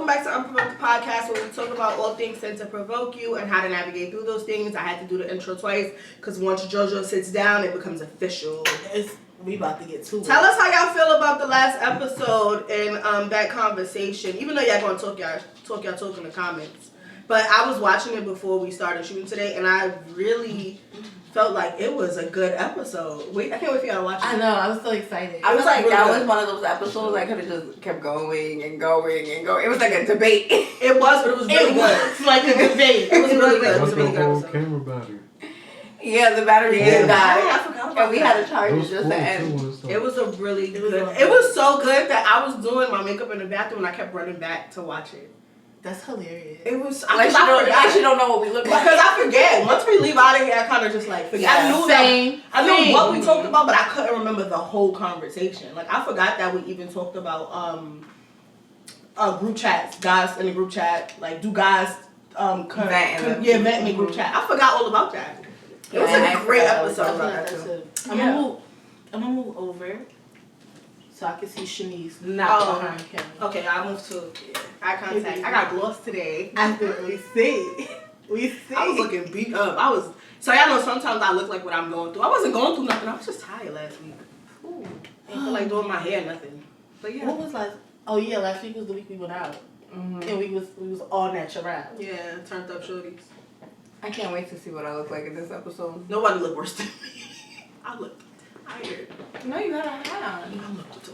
welcome back to UnProvoked podcast, where we talk about all things sent to provoke you and how to navigate through those things. I had to do the intro twice because once JoJo sits down, it becomes official. We about to get to it. Tell us how y'all feel about the last episode and that conversation. Even though y'all gonna talk in the comments, but I was watching it before we started shooting today, and I really felt like it was a good episode. Wait, I can't wait for y'all to watch it. I know, I was so excited. I was like, really that good. was one of those episodes I could have just kept going and going and going. It was like a debate. It was, but it was really good. It's like a debate. It was really good. It was What's a really the good whole episode. camera battery? Yeah, the battery Yeah. did die. I forgot about And we that. had to charge It it was just to end. It was a really It was good. a- It was so good that I was doing my makeup in the bathroom and I kept running back to watch it. That's hilarious. It was Like she don't know what we look like. because I forget. Once we leave out of here, I kind of just like forget. I knew I knew what we talked about, but I couldn't remember the whole conversation. Like I forgot that we even talked about group chats, guys in the group chat. Like do guys vent in the group chat. I forgot all about that. It was a great episode. I'm gonna move over so I can see Shanice not behind Kevin. Okay, I moved to eye contact. I got gloss today. We see. I was looking beat up. So y'all know sometimes I look like what I'm going through. I wasn't going through nothing. I was just tired last week. Ooh. Ain't feel like doing my hair or nothing. But yeah. What was last? Oh yeah, last week was the week we went out, and we was all natural. Yeah, turned up shorties. I can't wait to see what I look like in this episode. Nobody looked worse than me. I looked tired. No, you got a hat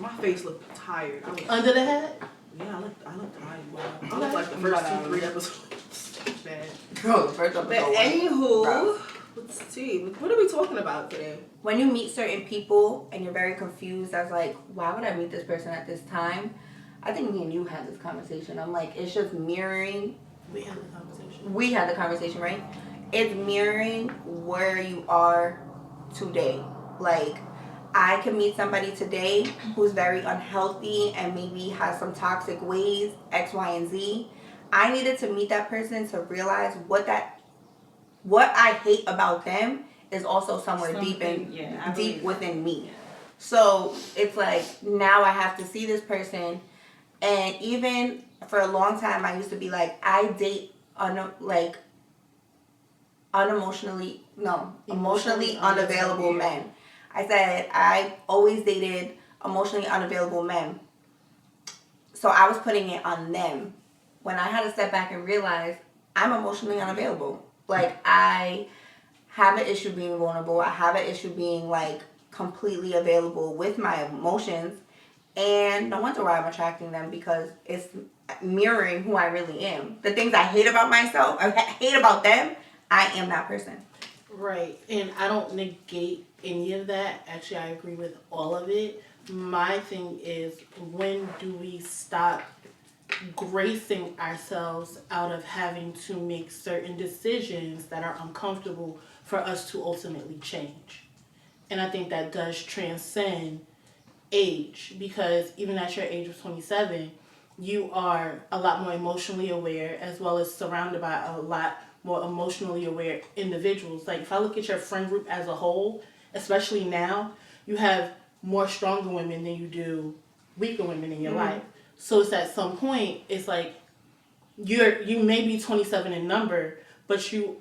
My face looked tired. Under the hat. Yeah, I looked tired. Wow. I looked like the first 2-3 episodes. Bad. Girl, the first But episode. anywho, let's see. What are we talking about today? When you meet certain people and you're very confused as like, why would I meet this person at this time? I think me and you had this conversation. I'm like, it's just mirroring. We had the conversation. We had the conversation, right? It's mirroring where you are today. Like, I can meet somebody today who's very unhealthy and maybe has some toxic ways, X, Y, and Z. I needed to meet that person to realize what I hate about them is also somewhere deep within me. Yeah. So it's like now I have to see this person, and even for a long time I used to be like, I date emotionally unavailable men. I said I always dated emotionally unavailable men. So I was putting it on them. When I had to step back and realize I'm emotionally unavailable. Like I have an issue being vulnerable. I have an issue being like completely available with my emotions. And no wonder why I'm attracting them, because it's mirroring who I really am. The things I hate about myself, I hate about them, I am that person. Right. And I don't negate any of that. Actually, I agree with all of it. My thing is, when do we stop gracing ourselves out of having to make certain decisions that are uncomfortable for us to ultimately change? And I think that does transcend age, because even at your age of 27, you are a lot more emotionally aware, as well as surrounded by a lot more emotionally aware individuals. Like if I look at your friend group as a whole, especially now, you have more stronger women than you do weaker women in your life. So it's at some point, it's like you may be 27 in number, but you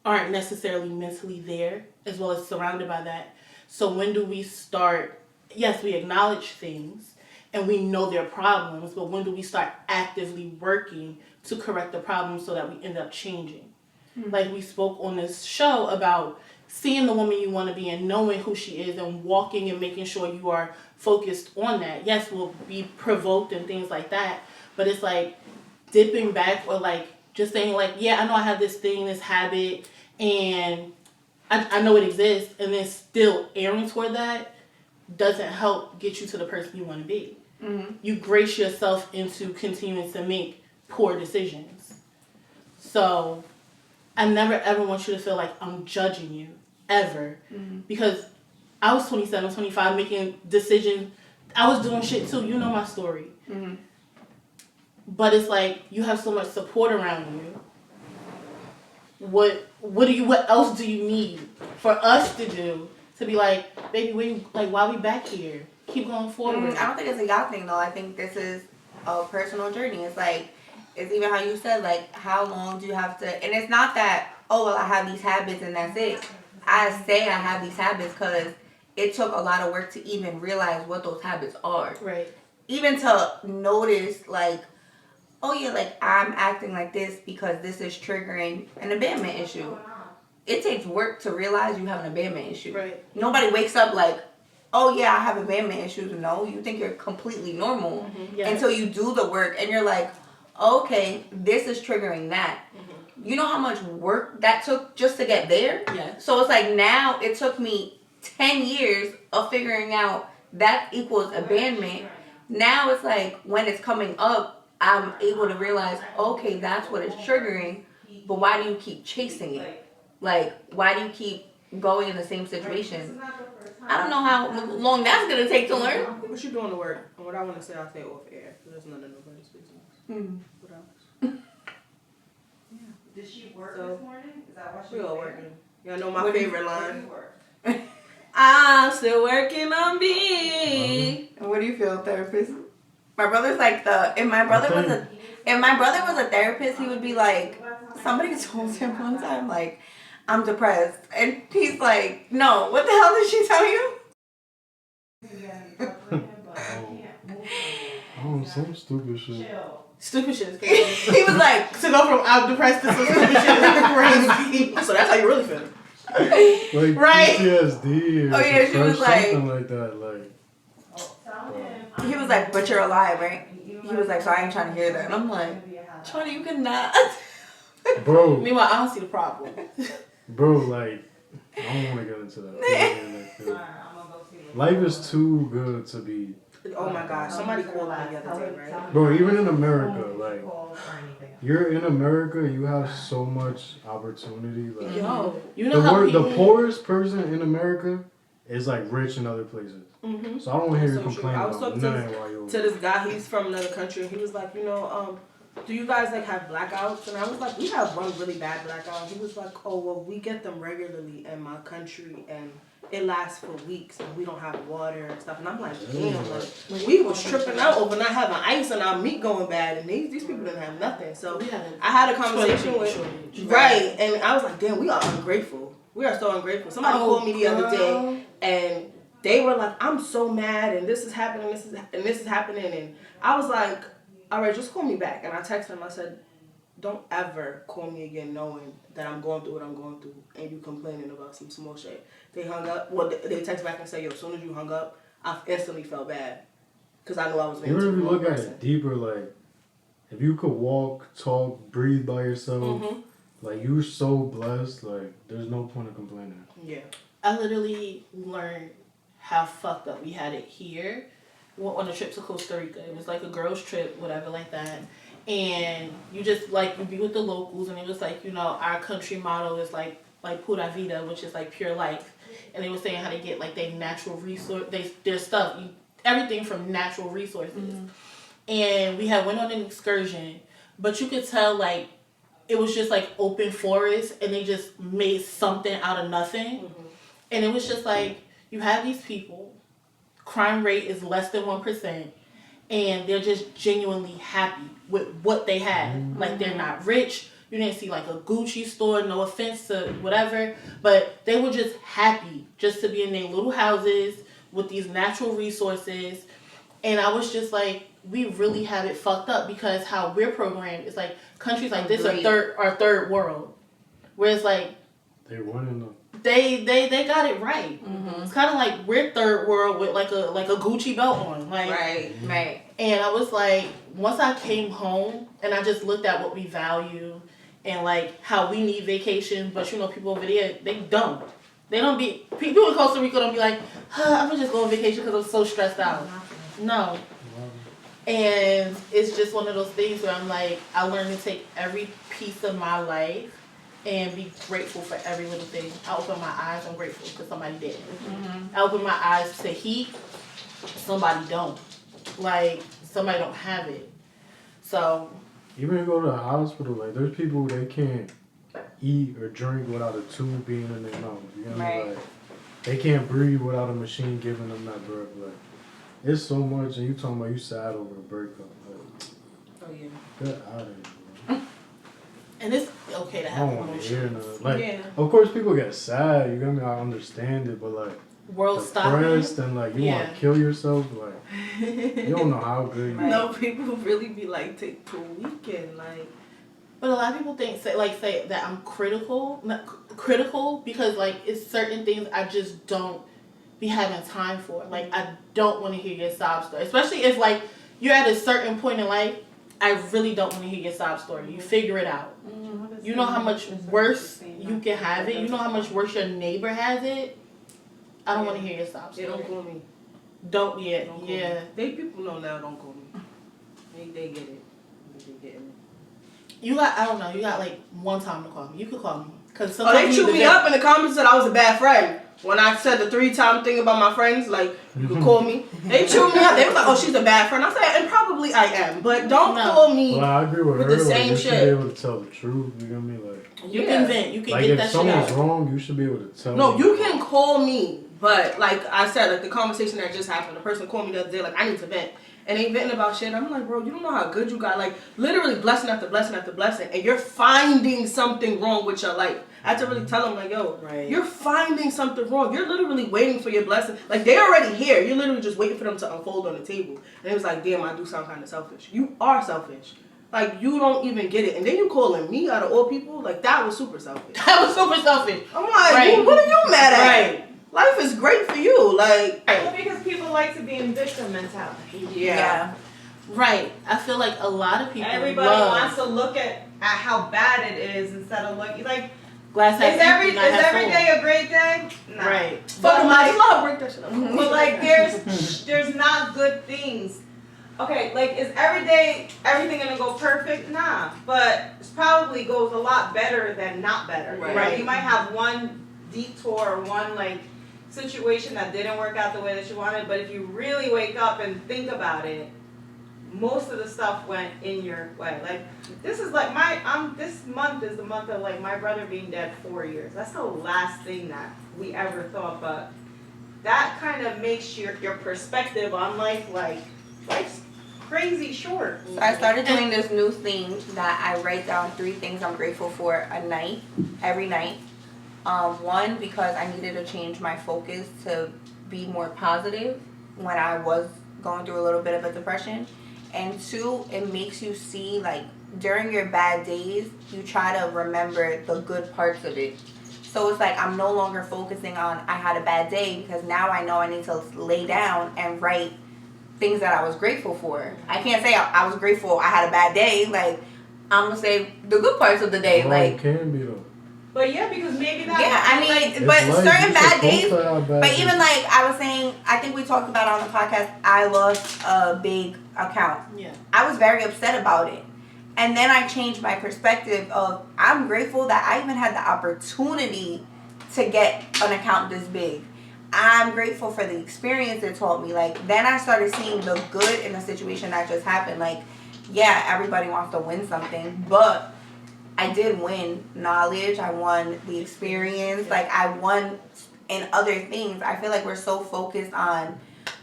aren't necessarily mentally there, as well as surrounded by that. So when do we start? Yes, we acknowledge things and we know there are problems, but when do we start actively working to correct the problems so that we end up changing? Like we spoke on this show about seeing the woman you want to be and knowing who she is and walking and making sure you are focused on that. Yes, we'll be provoked and things like that, but it's like dipping back or like just saying like, yeah, I know I have this thing, this habit, and I know it exists, and then still erring toward that doesn't help get you to the person you want to be. Mm-hmm. You grace yourself into continuing to make poor decisions. So I never ever want you to feel like I'm judging you, ever. Mm-hmm. Because I was 27, 25, making decisions. I was doing shit too. You know my story. Mm-hmm. But it's like you have so much support around you. What else do you need for us to do to be like, baby, why we back here? Keep going forward. I don't think it's a y'all thing though. I think this is a personal journey. It's like, it's even how you said, like, how long do you have to, and it's not that, oh, well, I have these habits and that's it. I say I have these habits because it took a lot of work to even realize what those habits are. Right. Even to notice, like, oh yeah, like, I'm acting like this because this is triggering an abandonment issue. It takes work to realize you have an abandonment issue. Right. Nobody wakes up like, oh yeah, I have abandonment issues. No, you think you're completely normal until you do the work and you're like, okay, this is triggering that. You know how much work that took just to get there? Yeah. So it's like now it took me 10 years of figuring out that equals abandonment. Now it's like when it's coming up, I'm able to realize, okay, that's what it's triggering, but why do you keep chasing it? Like, why do you keep going in the same situation? I don't know how long that's going to take to learn. What you doing to work? And what I want to say, I'll say off air. Because there's none of nobody's business. What else? Did she work this morning? Is that why she We was all there? working. Y'all know my favorite Where line. do you work? I'm still working on me. And what do you feel, therapist? My brother's like if my brother was a therapist, he would be like, somebody told him one time, like, I'm depressed. And he's like, no, what the hell did she tell you? Oh, some stupid shit. Stupid shit is crazy. He was like, To go from I'm depressed to some stupid shit is crazy. So that's how you really feel. Like Right. PTSD or Oh, yeah, she was something like that. Like, he was like, but you're alive, right? He was like, so I ain't trying to hear that. And I'm like, Shorty, you cannot. bro, Meanwhile, I don't see the problem. like, I don't want to get into that. Life is too good to be. Oh my gosh, somebody called me the other day, right? Bro, even in America, like, you're in America, you have so much opportunity. Like, Yo, you know how the poorest person in America is like rich in other places. So I don't hear you So true. complain I was about talking nothing while you're to this guy. He's from another country, and he was like, do you guys like have blackouts? And I was like, we have one really bad blackout. He was like, oh well, we get them regularly in my country, and it lasts for weeks, and we don't have water and stuff. And I'm like, damn, like we was tripping out over not having ice and our meat going bad, and these people didn't have nothing. So I had a conversation with right, and I was like, damn, we are ungrateful. We are so ungrateful. Somebody called me the other day, and they were like, I'm so mad, and this is happening, this is happening, and I was like, all right, just call me back. And I texted him, I said, don't ever call me again knowing that I'm going through what I'm going through and you complaining about some small shit. They hung up. Well, they text back and say, yo, as soon as you hung up, I instantly felt bad because I knew I was being even if you look at person. it deeper, like, if you could walk, talk, breathe by yourself, like, you're so blessed, like, there's no point of complaining. Yeah. I literally learned how fucked up we had it here. Went on a trip to Costa Rica. It was like a girls' trip, whatever, like that. And you just like you be with the locals, and it was like, our country motto is like pura vida, which is like pure life. And they were saying how they get like their natural resource, their stuff, everything from natural resources. And we had went on an excursion, but you could tell like it was just like open forest, and they just made something out of nothing. And it was just like you have these people. Crime rate is less than 1%, and they're just genuinely happy with what they have. Like, they're not rich. You didn't see like a Gucci store, no offense to whatever, but they were just happy just to be in their little houses with these natural resources. And I was just like, we really have it fucked up, because how we're programmed is like countries like this are third world, whereas like They're running them. They got it right. It's kind of like we're third world with like a Gucci belt on, like right. And I was like, once I came home and I just looked at what we value and like how we need vacation, but people over there, they don't. They don't be people in Costa Rica don't be like, I'm gonna just go on vacation because I'm so stressed out. No. And it's just one of those things where I'm like, I learned to take every piece of my life and be grateful for every little thing. I open my eyes, I'm grateful because somebody did. I open my eyes to heat, somebody don't. Like, somebody don't have it. So. Even if you go to the hospital, like, there's people they can't eat or drink without a tube being in their mouth. You know what I mean? Like, they can't breathe without a machine giving them that breath. Like, it's so much, and you talking about you sad over a breakup. Like, for you. Get out of here, bro. And it's okay to I have don't want to hear emotions. nothing. Like, Yeah. of course, people get sad. You got me? I understand it, but like, World stopping. depressed and like you want Yeah. to kill yourself. Like, you don't know how good you. Right. No, people really be like, take to a weekend, like. But a lot of people say that I'm critical because like it's certain things I just don't be having time for. Like I don't want to hear your sob story, especially if like you're at a certain point in life. I really don't want to hear your sob story. You figure it out. You know how much worse you can have it. You know how much worse your neighbor has it. I don't want to hear your sob They story. don't call me. Don't yet. Don't call Yeah. me. They people know now. Don't call me. They get it. They getting it. You got. I don't know. You got like one time to call me. You could call me because Oh, they chewed me up in the comments and said I was a bad friend. When I said the 3-time thing about my friends, like, you could call me. They chewed me up. They was like, oh, she's a bad friend. I said, and probably I am. But don't call me. Well, I agree with With her. the Like, same you should shit. be able to tell the truth. You know what I mean? Like, You can vent. You can like get if that shit someone's out. wrong, you should be able to tell. No, them. you can call me. But, like I said, like, the conversation that just happened, the person called me the other day, like, I need to vent. And they venting about shit. I'm like, bro, you don't know how good you got. Like, literally blessing after blessing after blessing. And you're finding something wrong with your life. I had to really tell them, like, yo, you're finding something wrong. You're literally waiting for your blessing. Like, they're already here. You're literally just waiting for them to unfold on the table. And it was like, damn, I do sound kind of selfish. You are selfish. Like, you don't even get it. And then you calling me out of all people? Like, that was super selfish. That was super selfish. I'm like, Right. what are you mad at? Right. Life is great for you. Like, Well, because people like to be in victim mentality. Yeah. Right. I feel like a lot of people Everybody wants to look at how bad it is instead of looking like glass half is every empty, not half every full. day a great day? Nah. Right. fuck But them, I like, just love break that shit up. but like there's not good things. Okay, like is every day everything gonna go perfect? Nah, but it probably goes a lot better than not better. Right. You might have one detour or one like situation that didn't work out the way that you wanted, but if you really wake up and think about it, most of the stuff went in your way. Like this is like this month is the month of like my brother being dead 4 years. That's the last thing that we ever thought, but that kind of makes your perspective on life like life's crazy short. So I started doing this new thing that I write down 3 things I'm grateful for a night, every night. One, because I needed to change my focus to be more positive when I was going through a little bit of a depression. And 2, it makes you see, like, during your bad days, you try to remember the good parts of it. So it's like I'm no longer focusing on I had a bad day because now I know I need to lay down and write things that I was grateful for. I can't say I was grateful I had a bad day. Like, I'm going to say the good parts of the day. Well, it Like, can be though. But yeah, because maybe that yeah, I mean, It's but life. certain You bad supposed days. to have bad But days. even like I was saying, I think we talked about on the podcast, I lost a big account. Yeah. I was very upset about it. And then I changed my perspective of I'm grateful that I even had the opportunity to get an account this big. I'm grateful for the experience it taught me. Like, then I started seeing the good in the situation that just happened. Like, yeah, everybody wants to win something, but I did win knowledge. I won the experience. Like, I won in other things. I feel like we're so focused on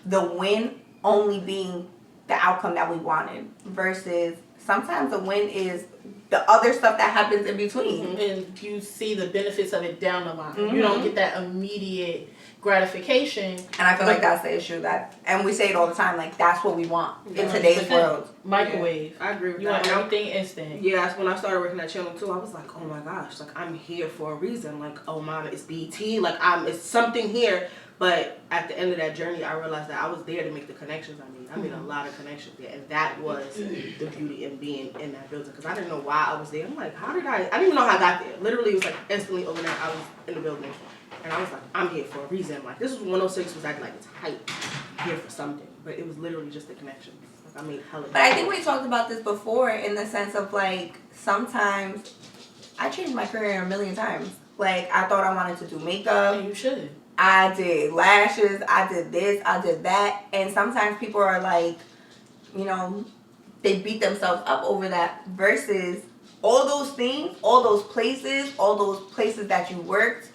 the win only being the outcome that we wanted versus sometimes the win is the other stuff that happens in between. And you see the benefits of it down the line. You don't get that immediate gratification. And I feel like that's the issue and we say it all the time, like that's what we want in today's 100%. world. Microwave. I agree with You that. want everything instant. Yeah, that's when I started working at Channel 2. I was like, oh my gosh, like I'm here for a reason. Like, oh mama, it's BT. Like it's something here. But at the end of that journey, I realized that I was there to make the connections I made. I made a lot of connections there. And that was the beauty in being in that building. Because I didn't know why I was there. I'm like, I didn't even know how I got there. Literally, it was like instantly overnight, I was in the building. And I was like, I'm here for a reason. Like, this was 106 was acting like it's hype. I'm here for something. But it was literally just the connections. Like, I made hella. But I think we talked about this before in the sense of like sometimes I changed my career a million times. Like, I thought I wanted to do makeup. And you should. I did lashes, I did this, I did that. And sometimes people are like, you know, they beat themselves up over that versus all those things, all those places that you worked,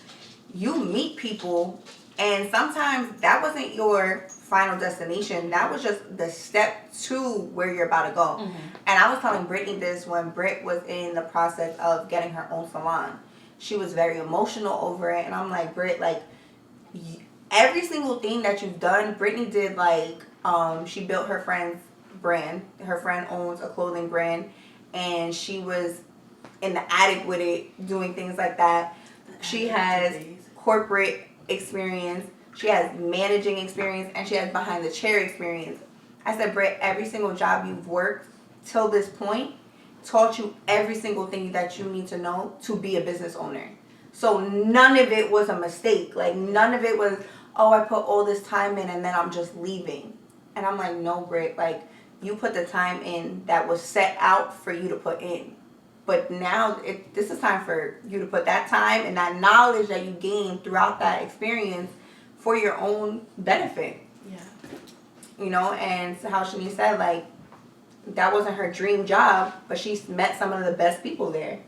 you meet people And sometimes that wasn't your final destination. That was just the step to where you're about to go. Mm-hmm. And I was telling Brittany this when Britt was in the process of getting her own salon. She was very emotional over it. And I'm like, Britt, like, every single thing that you've done, Brittany did, like, she built her friend's brand. Her friend owns a clothing brand. And she was in the attic with it, doing things like that. She has corporate experience, she has managing experience, and she has behind the chair experience. I said, Britt, every single job you've worked till this point taught you every single thing that you need to know to be a business owner. So none of it was a mistake. Like, none of it was, oh, I put all this time in and then I'm just leaving. And I'm like, no, Britt, like, you put the time in that was set out for you to put in. But now this is time for you to put that time and that knowledge that you gained throughout that experience for your own benefit. Yeah. You know, and how Shanice said, like, that wasn't her dream job, but she met some of the best people there.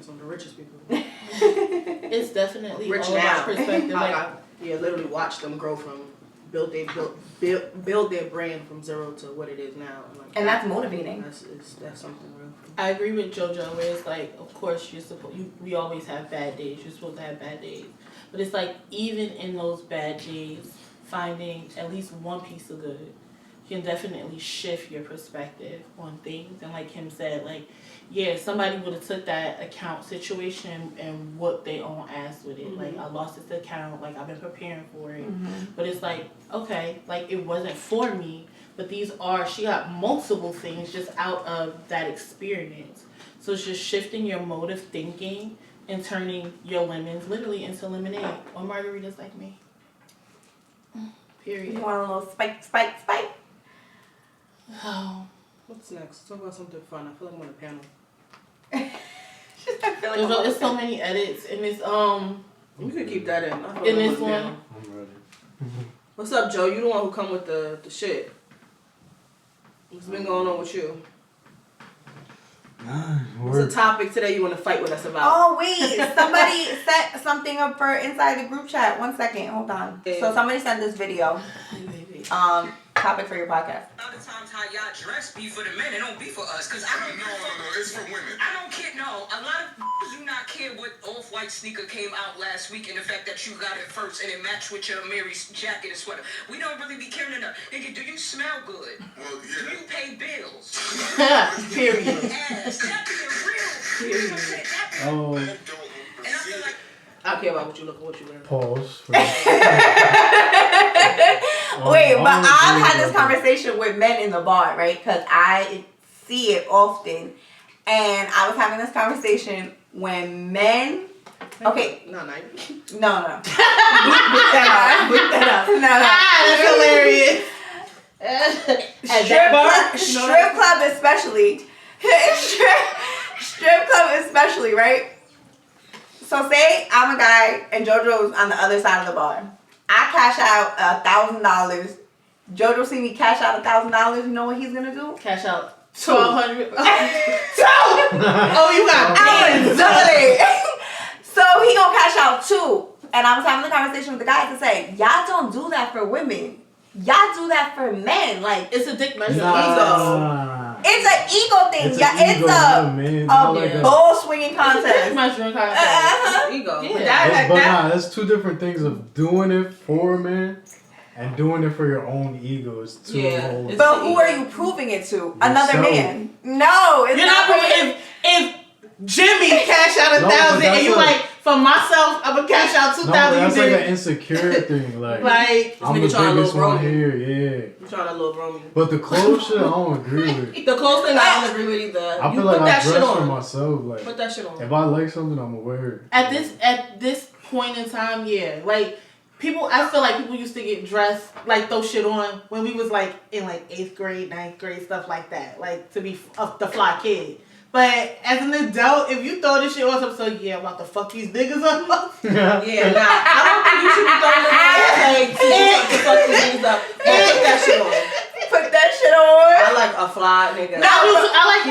Some of the richest people. It's definitely Rich all now. about perspective. Like, I literally watched them grow from build their brand from zero to what it is now. And that's motivating. That's something real. I agree with JoJo where it's like, of course we always have bad days. You're supposed to have bad days. But it's like, even in those bad days, finding at least one piece of good can definitely shift your perspective on things. And like him said, like, yeah, somebody would have took that account situation and whooped their own ass with it. Mm-hmm. Like, I lost this account, like, I've been preparing for it. Mm-hmm. But it's like, okay, like, it wasn't for me, but she got multiple things just out of that experience. So it's just shifting your mode of thinking and turning your lemons literally into lemonade or margaritas like me. Period. You want a little spike? Oh. What's next? Talk about something fun. I feel like I'm on a panel. There's so many edits in this You can keep that in. In this one. I'm ready. What's up, Joe? You the one who come with the shit. What's been going on with you? What's the topic today you want to fight with us about? Oh, wait. Somebody set something up for inside the group chat. 1 second. Hold on. Yeah. So somebody sent this video. Topic for your podcast. A lot of times how y'all dress be for the men, it don't be for us. Cause I don't No, it's for women. I don't care. No, a lot of do not care what off-white sneaker came out last week and the fact that you got it first and it matched with your Mary's jacket and sweater. We don't really be caring enough. Nigga, do you smell good? Well, yeah. Do you pay bills? Period. Ass. That be real. Period. Oh. And I feel like I care about what you look and what you wear. Pause. Wait, but I've had this conversation with men in the bar, right? Because I see it often. And I was having this conversation when men... Okay. No. No. Bleep that up. No. That's hilarious. Strip club especially. Strip club especially, right? So say I'm a guy and JoJo's on the other side of the bar. I cash out $1,000. JoJo see me cash out $1,000. You know what he's gonna do? Cash out $1,200. $1,200. Oh, you got exactly. So he gonna cash out $2. And I was having a conversation with the guys to say, y'all don't do that for women. Y'all do that for men. Like, it's a dick measure. It's an ego thing. It's a ball swinging contest. It's a dick measuring contest. Ego. Yeah. That's two different things of doing it for a man and doing it for your own ego. It's two whole. But who are you proving it to? Another man. No, it's you're not proving if Jimmy cash out $1,000 and you like, for myself, I'm gonna cash out $2,000. That's like an insecure thing. Like I'm the biggest one here. Yeah. I'm trying to little Romy. But the clothes shit, I don't agree with. The clothes thing, I don't agree with either. I feel like I dress for myself. Like, put that shit on. If I like something, I'm aware. At this point in time, yeah, like. I feel like people used to get dressed, like throw shit on when we was like in like 8th grade, 9th grade, stuff like that. Like to be the fly kid. But as an adult, if you throw this shit on, I'm so I'm about to fuck these niggas up. Yeah, I don't think you should be throwing it to fuck these niggas up. Put that shit on. Put that shit on. I like a fly nigga. No, I like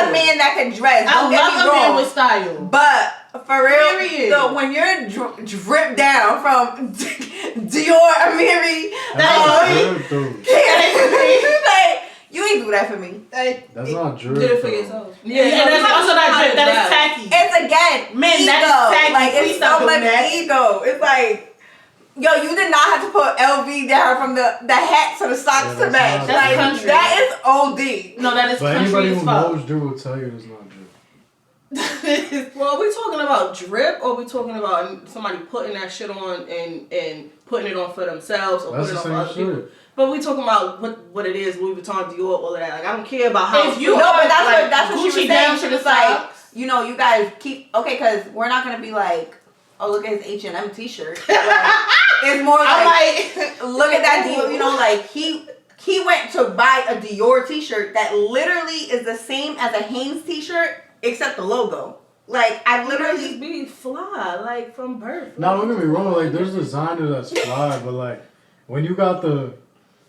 a man that can dress. Don't get me wrong. I love a man with style. But For real, Period. so when you're dripped down from Dior, Amiri, That's not drip, though. like, you ain't do that for me. That's not drip. Did it for though. yourself. Yeah, and that's also not drip. That is tacky. It's again, Man, ego. that is tacky. Like, Please it's stop so doing much that. ego. It's like, yo, you did not have to put LV down from the hat to the socks Yeah, to that's match. not Like, drip. Country. that is OD. No, that is But country anybody as who fuck. knows drip will tell you it's not drip. Well, are we talking about drip, or are we talking about somebody putting that shit on and putting it on for themselves, or That's putting the it on for same other people? shit. But we talking about what it is, Louis Vuitton, Dior, all of that. Like, I don't care about how. If you No, but that's like, what she was Gucci saying. down She to the was like, socks. you know, you guys keep because we're not gonna be like, oh, look at his H&M t-shirt. Like, it's more I'm like, like, look at that Dior. You know, like he went to buy a Dior t-shirt that literally is the same as a Hanes t-shirt except the logo. Like I literally literally. be fly, like from birth. Now don't get me wrong, like there's designers that's fly, but like when you got the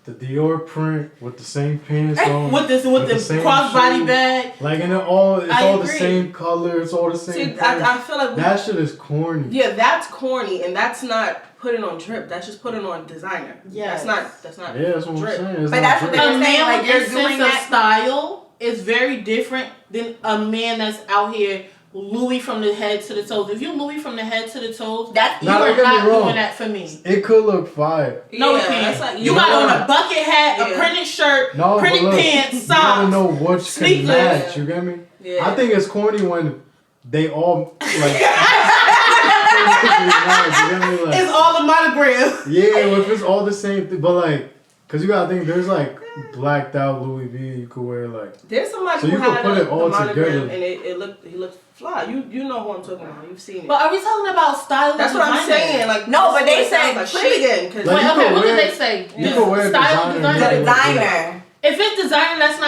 Dior print with the same pants on, with the same crossbody shoe, bag. like and it's all I the agree. same color, it's all the same. See, print. I feel like that shit is corny. yeah, that's corny, and that's not putting on drip. That's just putting on designer. Yes. That's not. Yeah, that's what drip. I'm saying. It's But not that's what drip. they A were saying, man like, with you're a doing sense that- of style is very different than a man that's out here Louis from the head to the toes. If you Louis from the head to the toes, That's you Now, are don't get me not wrong. doing that for me. It could look fire. No, Yeah, it can't. that's like- you yeah. got on Yeah. a bucket hat, a Yeah. printed shirt, No, but printed look, pants, you gotta socks. know which sneakers. can match. You get me? Yeah. I think it's corny when they all like. It's all a monogram. Yeah, if it's all the same thing, but like, cause you gotta think there's like blacked out Louis V you could wear like. There's somebody So who you can had put it all the monogram together. and he looked fly. You know who I'm talking about. You've seen it. But are we talking about style? That's or what I'm designer? saying. Like No, this but they is what it said sounds like. Play it again, cause Like, Wait, you okay, could what wear- did they say? You can wear Style designer. the and designer. If it's designer, that's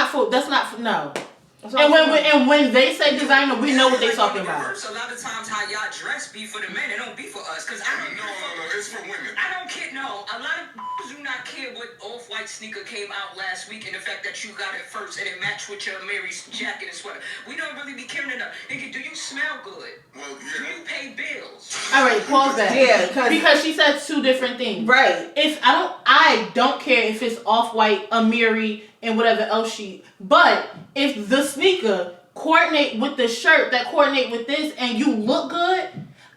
not no. That's what And I'm saying. when they say designer, we know what they talking In about. reverse, a lot of times how y'all dress be for the men, it don't be for us. Cause I don't know. No, it's for women. I don't care. No, a lot of do not care what off-white sneaker came out last week and the fact that you got it first and it matched with your Mary's jacket and sweater. We don't really be caring enough. Nigga, do you smell good? Well, Do yeah. you pay bills? All right, pause that. Yeah, 'cause- because she said two different things. right. If I don't care if it's off-white, Amiri, and whatever else but if the sneaker coordinate with the shirt that coordinate with this and you look good,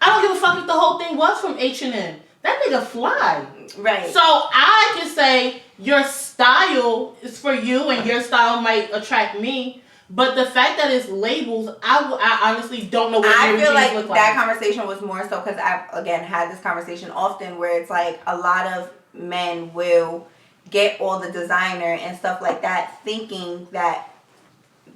I don't give a fuck if the whole thing was from H&M. That nigga fly. Right. So I can say your style is for you and your style might attract me, but the fact that it's labels, I honestly don't know what I Mary feel Jane's like look that like. conversation was more so because I've again had this conversation often where it's like a lot of men will get all the designer and stuff like that thinking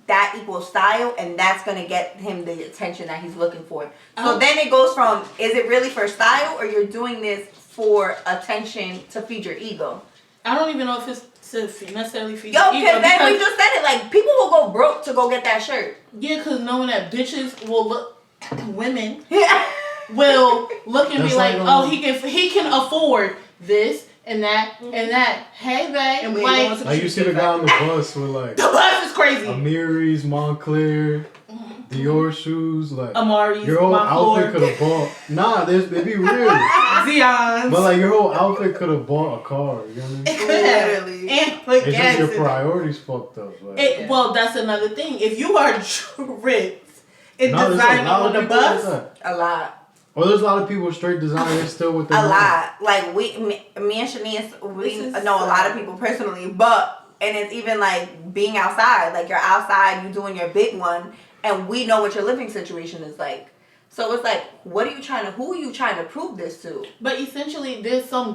that equals style and that's going to get him the attention that he's looking for. So then it goes from, is it really for style or you're doing this for attention to feed your ego? I don't even know if it's to necessarily feed Yo, your ego, because then we just said it, like people will go broke to go get that shirt. yeah, because knowing that bitches will look, women will look and That's be like, like, oh, he can afford this and that and that. Hey, babe, And we ain't going to Like you see the guy on the bus with like the bus is crazy. Amiri's, Montclair, Dior shoes, like Amari's, your whole Montclair, outfit could have bought. Nah, they be real. Zion's. But like your whole outfit could have bought a car. You know what I mean? It could have. Literally. And put It's gas just your in it. priorities fucked up. Like, Well, that's another thing. If you are dripped in nah, there's a designer lot on of the people like bus, that. A lot. Or there's a lot of people straight designer still with their A mom. lot. Like me and Shanice, we This is know a lot of sad. people personally, but and it's even like being outside. Like you're outside, you doing your big one, and we know what your living situation is like. So it's like, who are you trying to prove this to? but essentially there's some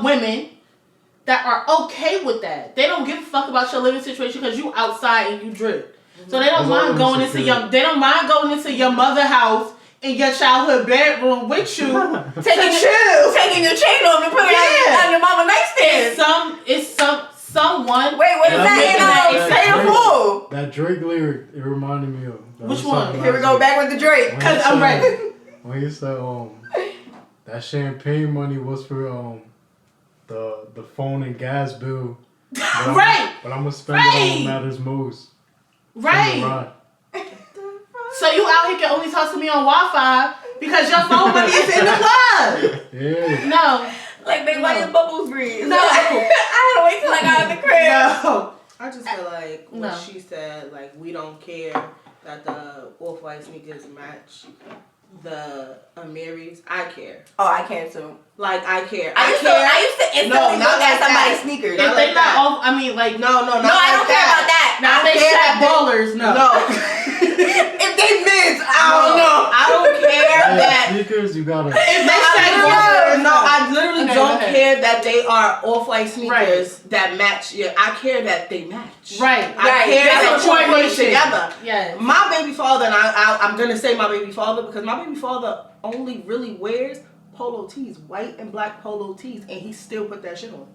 women that are okay with that. They don't give a fuck about your living situation because you outside and you drip. So they don't That's all mind going into insecure. they don't mind going into your mother house in your childhood bedroom with you to chill. Taking your chain off and putting it on your mama nightstand. It's someone. Wait, what is that in Pay the Fool? That Drake lyric, it reminded me of. that Which was one? something Here we last go week. back with the Drake. When Cause he I'm said- ready. When he said that champagne money was for the phone and gas bill. But Right. But I'm gonna spend it on Right. what matters most. Right. Right. So you out here can only talk to me on Wi-Fi because your phone money is in the club. Yeah. No. Like, babe, why your bubbles breathe? No. I had to wait till I got in the crib. No. I just feel like when No. she said, like, we don't care that the off-white sneakers match the Amiris, I care. Oh, I care too. Like, I care. I used to instantly No, not look at like somebody's that. sneakers. If Not they like not that. off, I mean, like, No, No, I don't care about that. now I they care Shaq that they- ballers, no. If they miss, I don't know. I don't care that. Sneakers, you gotta. If they I Shaq literally- ballers, no, I literally Okay, don't go ahead. care that they are off-white sneakers that match. Yeah, I care that they match. Right. I Right. care That's that a you put it coordination. together. Yes. My baby father, and I'm gonna say my baby father because my baby father only really wears polo tees, white and black polo tees, and he still put that shit on.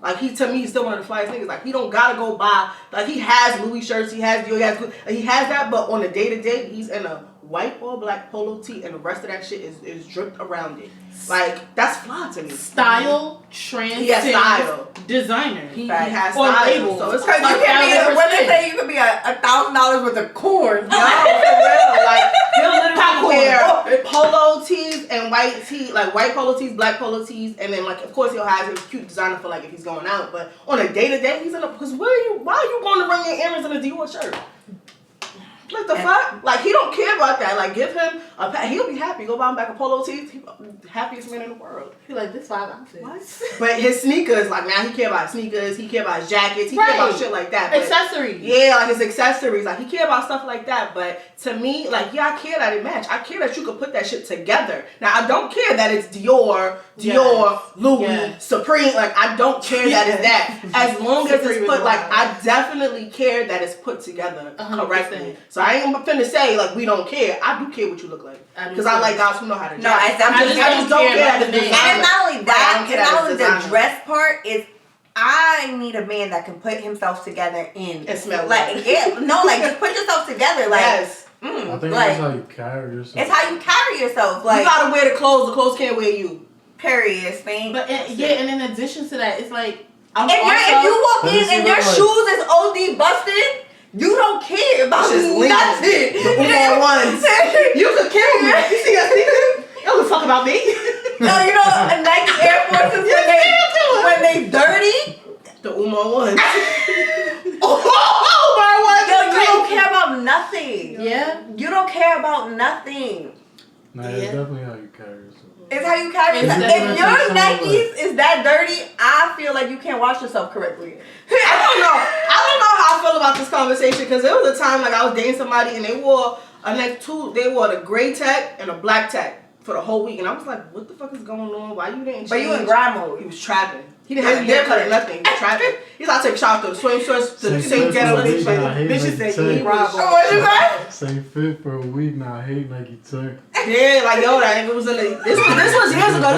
Like, he, to me, he's still one of the flyest niggas. Like, he don't gotta go buy, like, he has Louis shirts, he has that, but on a day-to-day, he's in a white or black polo tee, and the rest of that shit is dripped around it. Like, that's fly to me. Style transcends He has style. designer. He Facts. has Or style. labels. So it's Because crazy. you can be, 1,000%. when they say you could be $1,000 worth of corn. No, for real. Like, he'll literally Popcorn. wear polo tees and white tee, like white polo tees, black polo tees, and then like of course he'll have his cute designer for like if he's going out. But on a day to day, he's in a because why are you going to run your errands in a Dior shirt? Like the fuck? Like he don't care about that. Like give him a he'll be happy. Go buy him back a polo tee. He happiest man in the world. He like, this 5 outfits. What? But his sneakers, like now he care about sneakers. He care about his jackets. He care about Right. shit like that. But Accessories. yeah, like his accessories. Like he care about stuff like that. But to me, like yeah, I care that it match. I care that you could put that shit together. Now I don't care that it's Dior, Yes. Louis, Yes. Supreme. Like I don't care that it's that. As long as Supreme it's is put, like wild. I definitely care that it's put together 100%. correctly. So I ain't finna say like we don't care. I do care what you look like I do because I too. like guys who know how to No, dress. I just don't care about that the it's name. And designer. it's not only I that, don't care it's that not only it's the designer. dress part, is I need a man that can put himself together in And smell like good. yeah, no, like just put yourself together. Like Yes. I think like that's how you carry yourself. it's how you carry yourself. Like You gotta wear the clothes can't wear you. period, Spain. But yeah, and in addition to that, it's like if you walk Let me in see and what, your like- shoes is OD busted, you don't care about Just leave nothing. the Umo ones. You could kill me. You see your sneakers? You don't fuck about me. No, you know Nike Air Forces when they dirty. The Umo ones. Yo, you don't care about nothing. Yeah. You don't care about nothing. Nah, it's Yeah. definitely how you carry yourself. It's how you carry It's yourself. definitely If your something Nikes is that dirty, I feel like you can't wash yourself correctly. I don't know how I feel about this conversation because there was a time like I was dating somebody and they wore the gray tech and a black tech for the whole week and I was like, what the fuck is going on? Why you didn't change? But you in grind He mode. was trapping. He didn't have a haircut or nothing. He was trapping. He's out to take shots to the swim shorts to the same ghetto. I hate Bitches Nike say he Tech. robbed. What you say? Same fit for a week now. I hate Nike Tech. Yeah, like yo, that nigga was in the. This was years ago.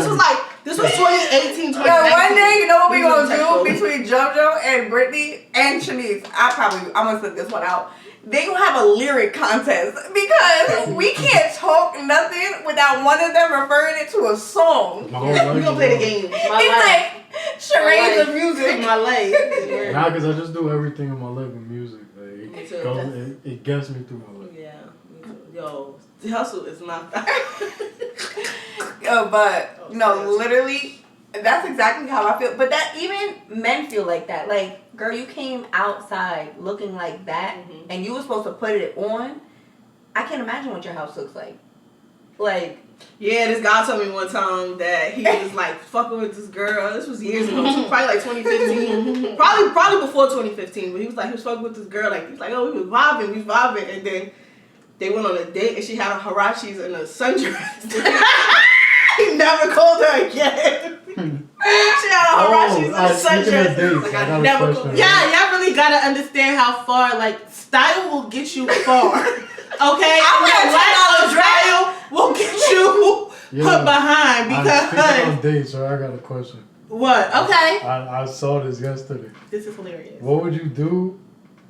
This was 2018, 2019. Yo, one day, you know what we He was in gonna do Texas. between JoJo and Brittany and Shanice? I'm gonna slip this one out. They gonna have a lyric contest because we can't talk nothing without one of them referring it to a song. My whole life We gonna play the is game. It's like charades of music. My leg. wrong. Nah, because I just do everything in my life with music. Like, Me it, too. goes, it gets me through my life. Yeah, me too. Yo, the hustle is not that. Yo, but no, literally, that's exactly how I feel. But that even men feel like that. Like, girl, you came outside looking like that, and you were supposed to put it on. I can't imagine what your house looks like. Like, Yeah, this guy told me one time that he was like fucking with this girl. This was years ago, probably like 2015. probably before 2015. But he was fucking with this girl. Like he was like, oh, we was vibing, and then they went on a date, and she had a harachis and a sundress. He never called her again. She had a harachis and a speaking of sundress. dates, Like I I got a never question. called. Y'all really gotta understand how far like style will get you far. Okay, I'm and lack of $10 dress. style will get you put behind Speaking because on dates, so I got a question. what? Okay, I saw this yesterday. this is hilarious. What would you do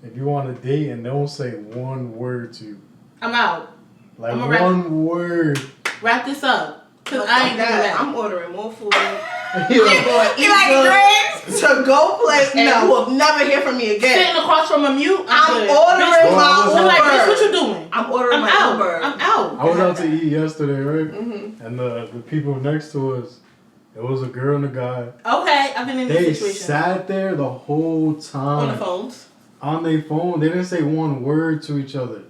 if you want to date and they don't say one word to you? I'm out. Like I'ma wrap- one word. Wrap this up because No, I ain't fuck doing that. I'm ordering more food. Yeah. I'm going to you eat like good. drinks? to go play, and you will never hear from me again. Sitting across from a mute, I'm good. ordering Bitch, my Uber. I'm like, bitch, what you doing? I'm ordering my out. Uber. I'm out. I was out to eat yesterday, right? And the people next to us, it was a girl and a guy. Okay, I've been in They this situation. sat there the whole time. On the phones. On their phone. They didn't say one word to each other.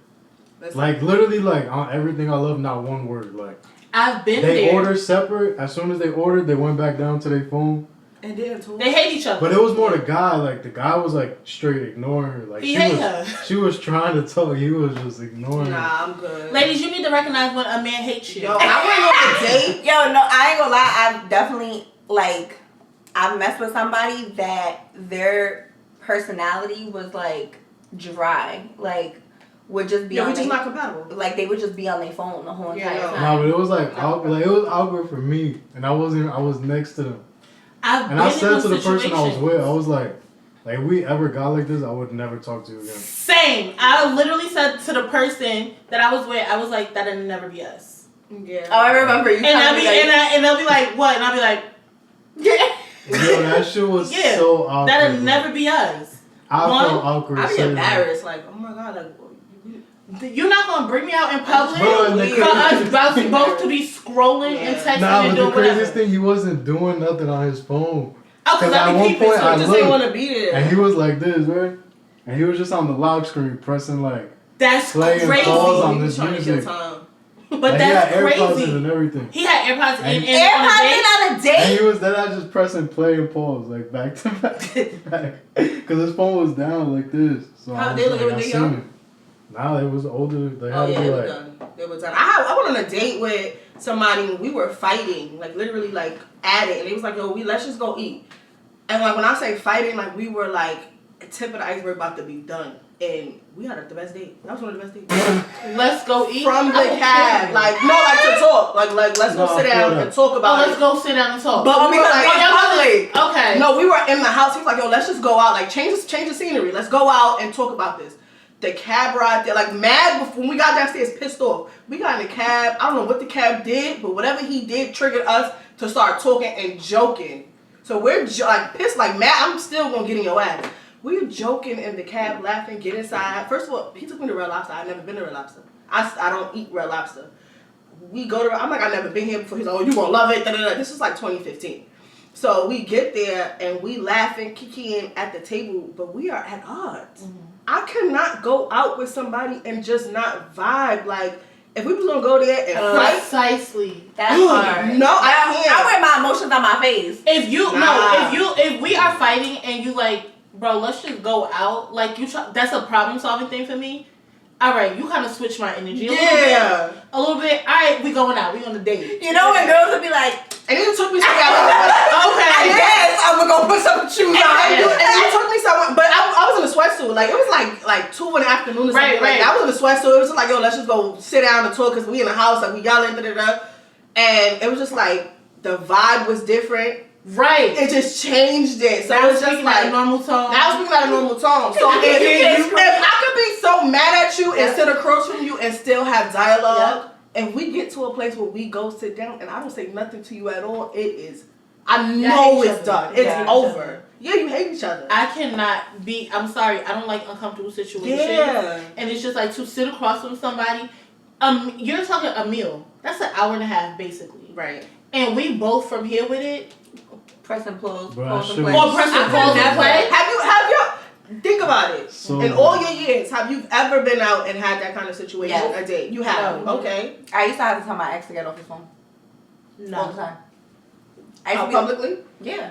That's Like, literally, like, on everything I love, not one word. Like, I've been they there. ordered separate. As soon as they ordered, they went back down to their phone. And then too. They hate each other. But it was more the guy. Like, the guy was, like, straight ignoring her. Like, He hate her. she was trying to talk. He was just ignoring her. Nah, I'm good. Ladies, you need to recognize when a man hates you. Yo, I went on a date. Yo, no, I ain't gonna lie. I've definitely, like, I've messed with somebody that their personality was, like, dry. Like, would just be Yeah, on we just their, not compatible. like, they would just be on their phone the whole entire Yeah, no. time. Nah, but it was like, it was awkward for me, and I was next to them, I've and been I said to the in person I was situations. with, I was like, if we ever got like this, I would never talk to you again. Same. I literally said to the person that I was with, I was like, that'll never be us. Yeah. Oh, I remember you. And I'll be and they'll be like, what? And I'll be like, Yo, that shit was Yeah, so awkward. that'll bro. never be us. I One, felt awkward. I'd be saying that. embarrassed. Like, oh my god, like. You're not gonna bring me out in public Bro, and the for us both to be scrolling and Yeah. texting Nah, and but the doing whatever. craziest thing, he wasn't doing nothing on his phone. Oh, because at I one be peeping. point, So I Just looked, ain't want to be there. and he was like this, right? And he was just on the loud screen pressing like that's playing crazy. calls on He was this trying to kill music. time. But Like, that's he had AirPods crazy. in and everything. He had AirPods And- in on a AirPods date. in on a And date? he was then I just pressing play and pause like back to back, because his phone was down like this. So How I, they was look like, at I they seen young? it. Nah, it was older. They had Oh to yeah, be they were like, done. They were done. I went on a date with somebody and we were fighting, like literally like at it, and it was like, yo, let's just go eat. And like when I say fighting, like we were like tip of the iceberg about to be done, and we had the best date. That was one of the best dates. Let's go eat. From the I don't cab, care. like no, like to talk, like let's go No, sit I feel down that. and talk Oh, about let's it. go sit down and talk. But we were like, Okay. no, we were in the house. He was like, yo, let's just go out, like change the scenery. Let's go out and talk about this. The cab ride there, like mad before when we got downstairs, pissed off. We got in the cab. I don't know what the cab did, but whatever he did triggered us to start talking and joking. So we're like pissed, like mad. I'm still gonna get in your ass. We're joking in the cab, laughing, get inside. First of all, he took me to Red Lobster. I've never been to Red Lobster. I don't eat Red Lobster. We go to, I'm like, I've never been here before. He's like, oh, you gonna love it. Da-da-da. This is like 2015. So we get there and we laughing, kikiing at the table, but we are at odds. Mm-hmm. I cannot go out with somebody and just not vibe. Like, if we was gonna go there and fight, Precisely. That's hard. no, I can't. I wear my emotions on my face. If you Nah. if we are fighting and you like, bro, let's just go out. Like that's a problem solving thing for me. All right, you kind of switch my energy Yeah. a little bit. All right, we going out. We on a date. You know when girls would be like, And then it took me somewhere. I Okay. yes, I'm gonna go put some shoes on. And it took me somewhere, but I was in a sweatsuit. Like, it was like 2 in the afternoon or something. Right, Like, right. I was in a sweatsuit. It was just like, yo, let's just go sit down and talk because we in the house. Like, we yelling, da-da-da. And it was just like, the vibe was different. Right. It just changed it. So That it was was just speaking at like, a normal tone. I was speaking at a normal tone. So if I could be so mad at you and sit across from you and still have dialogue, and we get to a place where we go sit down and I don't say nothing to you at all, it is, I hate know each it's other. done. It's Yeah. over. Yeah, you hate each other. I cannot be. I'm sorry. I don't like uncomfortable situations. Yeah. And it's just like to sit across from somebody. You're talking a meal. That's an hour and a half basically. Right. And we both from here with it. Press and close, Bro, I pause and should've- play. Or press and pause and play. Have you think about it. So In all your years, have you ever been out and had that kind of situation? Yes. A date? You have. No. Okay. I used to have to tell my ex to get off his phone all the No. time. I used to Out be- publicly? Yeah.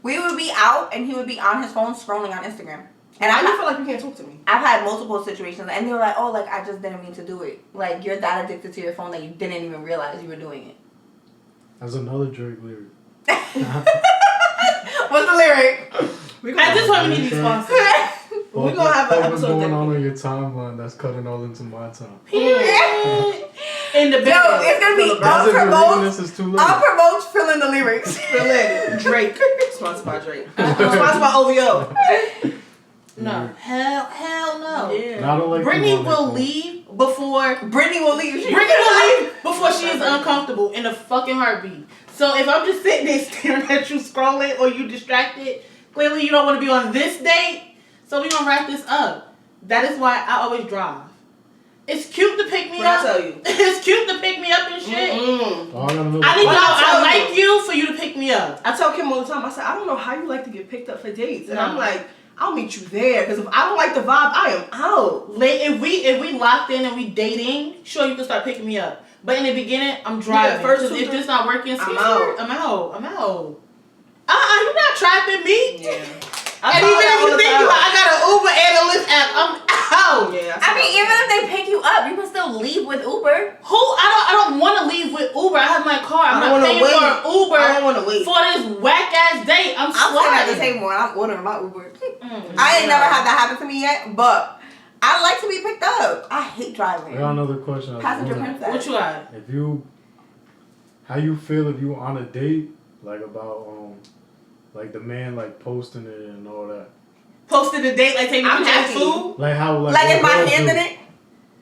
We would be out and he would be on his phone scrolling on Instagram. And Why do you feel like you can't talk to me? I've had multiple situations and they were like, oh, like, I just didn't mean to do it. Like, you're that addicted to your phone that you didn't even realize you were doing it. That's another Drake lyric. What's the lyric? At this point, we need to be sponsored. We're gonna have an What's episode going that- on your timeline that's cutting all into my time? In the Yo, bed. it's gonna be That's if you're reading unprovoked. this is too late. Unprovoked, fill in the lyrics. Berlin. Drake. Sponsored by Drake. Sponsored by OVO. No. Hell no. Yeah. And I don't like Brittany people on their will phone. leave before. Brittany will leave. Brittany will leave before she is uncomfortable in a fucking heartbeat. So if I'm just sitting there staring at you scrolling or you distracted, Clearly, you don't want to be on this date, so we're going to wrap this up. That is why I always drive. It's cute to pick me What up. I tell you? It's cute to pick me up and shit. Mm-mm. Oh, I gotta know. I need to know I I like you for you to pick me up. I tell Kim all the time, I said, I don't know how you like to get picked up for dates. And No. I'm like, I'll meet you there. Because if I don't like the vibe, I am out. Late, if we locked in and we dating, sure you can start picking me up. But in the beginning, I'm driving. first 'Cause two, if three- this not working, I'm out. I'm out. You're not trapping me. Yeah. And even if you think I got an Uber and a Lyft app, I'm out. Yeah, I mean, even if they pick you up, you can still leave with Uber. I don't want to leave with Uber. I have my car. I'm I not don't paying wanna for wait. an Uber I don't want to wait. for this whack ass date. I'm I'm sitting at the sliding. table and I'm ordering my Uber. I ain't never had that happen to me yet, but I like to be picked up. I hate driving. I got another question. I was Passenger wondering. princess. What you got? How you feel if you on a date, like about like the man like posting it and all that. Posted a date like taking I'm pictures of happy. food. Like how Like what is my girls hand do. in it?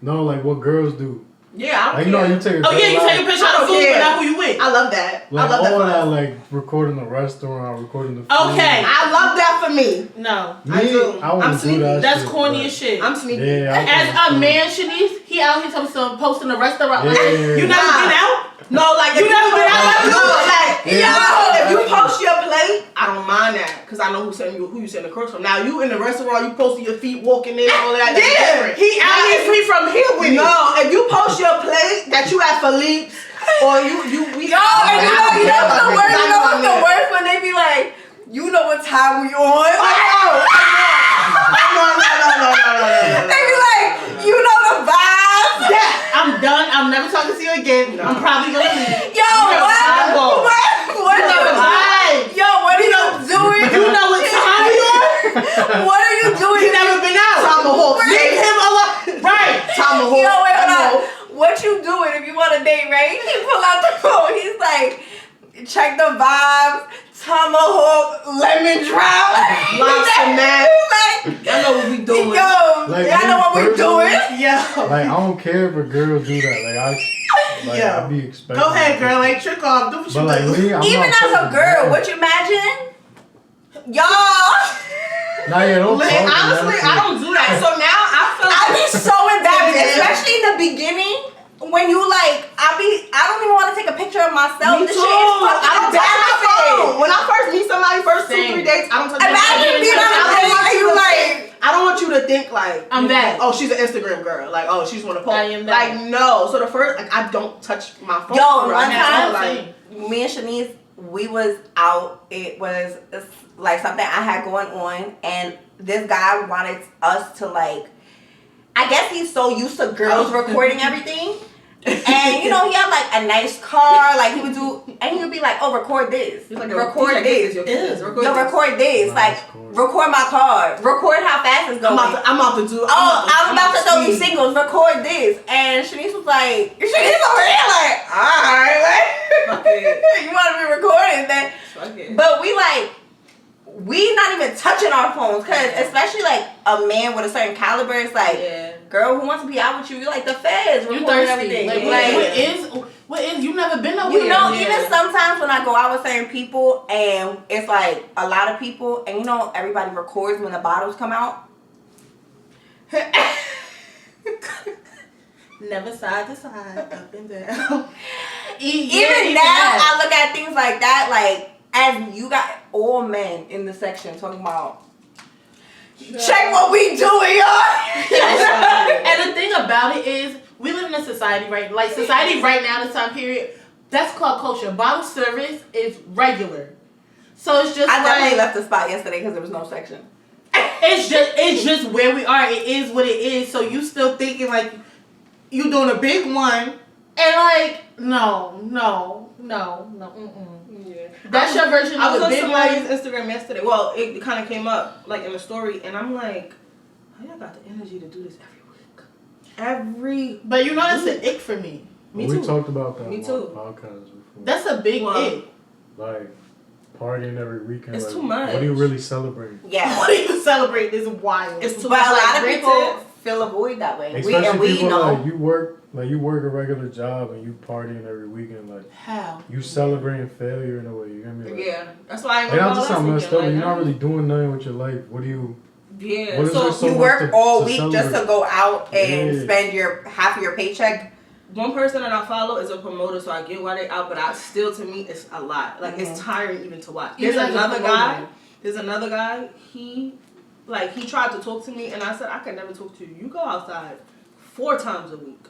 No, like what girls do. Yeah, I don't Like you know, care. you take a Oh yeah, you girl take a out, picture I of the don't food, care. but not who you with. I love that. like I love that all for that, us. like recording the restaurant, recording the food. Okay. I love that for me. No, Me, I do. I want I'm to do sneaky. that. that's shit, corny but- as shit. I'm sneaky. Yeah, I As think a so. man, Shanice, he out here posting a restaurant. Yeah. Like, you never Nah. been out? No, like You if never been out like no, this? like Yeah. if you post your plate, I don't mind that because I know who you sending the cross from. Now you in the restaurant, you posting your feet walking in, all that. that's different. He out here free from here with it. No, if you post your plate that you at Philippe's or we Yo, and you know what's the worst? You know what's the worst when they be like, you know what time we on? No. They be like, you know the vibes. Yeah, I'm done. I'm never talking to you again. No. I'm probably gonna leave. Yo, time go. what You know are what you? Yo, what are you doing? You know what time you are? What are you doing? He never been out. Tomahawk Leave steak. him alone. Right. Tomahawk. Yo, wait, I hold know. on. What you doing if you want a date, right? He pull out the phone. He's like, check the vibes, tomahawk, lemon drop, Lobster mac. Like, I know what we doing. yo, Like, y'all know what we personally- doing? Yo. Like I don't care if a girl do that. Yeah. I be expecting. Go ahead, girl. Like, trick off. Do what you But like do. me, I'm Even not as a fucking girl, mad. what you imagine? Y'all, Nah, yeah, don't Like, talk. honestly, man. I don't do that. So now I feel I be so embarrassed, Yeah. especially in the beginning. When you like, I don't even want to take a picture of myself. Me This too. shit is fucking I don't touch my embarrassing. phone. When I first meet somebody, first Same. 2-3 dates, I don't touch my phone. Imagine being on a date and you like, I don't want you to think like I'm that. Oh, she's an Instagram girl. Like, oh, she's want to post. I am that. Like, no. So the first, like, I don't touch my phone. Yo, for real. one I have to, time, like, me and Shanice, we was out. It was like something I had going on, and this guy wanted us to like. I guess he's so used to girls recording everything, and you know he had like a nice car. Like he would do, and he would be like, "Oh, record this, he's like, record this, Yo, yo, record this, Nice like car. record my car, record how fast it's going." I'm about to do. I'm about to throw these speed. singles. Record this, and Shanice was like, "Shanice over here, like, all right, like, you want to be recording that?" Fuck it. But we not even touching our phones, cause especially like a man with a certain caliber, it's like, Yeah. girl who wants to be out with you, you like the feds, You recording thirsty. everything. Like, Like, what is, you never been nowhere. you know, Yeah. even sometimes when I go out with certain people and it's like a lot of people, and you know everybody records when the bottles come out. Never side to side, up and down. Even now, I look at things like that, like, as you got all men in the section talking about, check what we doing, y'all. And the thing about it is, we live in a society, right? Like, society right now, this time period, that's called culture. Bottle service is regular. So it's just I definitely like, left the spot yesterday because there was no section. it's just where we are. It is what it is. So you still thinking like you doing a big one, and like no. Yeah. That's your version I of was a on big somebody's one. Instagram yesterday. Well, it kind of came up like in the story, and I'm like, how y'all got the energy to do this every week? But you know that's an ick for me. Me We too. talked about that Me on too. my podcast before. That's a big Wow. ick. Like partying every weekend. It's like, too much. What do you really celebrate? Yeah. What do you celebrate? This wild. It's too But much. a lot like, of granted, people fill a void that way. Especially we people know. like you work a regular job and you partying every weekend. Like How? you celebrating failure in a way. You get me? Like, Yeah, that's why I ain't like gonna I'm call just that something messed up. weekend. You're not really doing nothing with your life. What do you? Yeah, What is there so You much work to all week just celebrate? to go out and Yeah. spend your half of your paycheck. one person that I follow is a promoter, so I get why they out, but I still, to me, it's a lot. Like, it's tiring even to watch. There's Even as a another guy. promoter. He tried to talk to me, and I said, I can never talk to you. You go outside 4 times a week.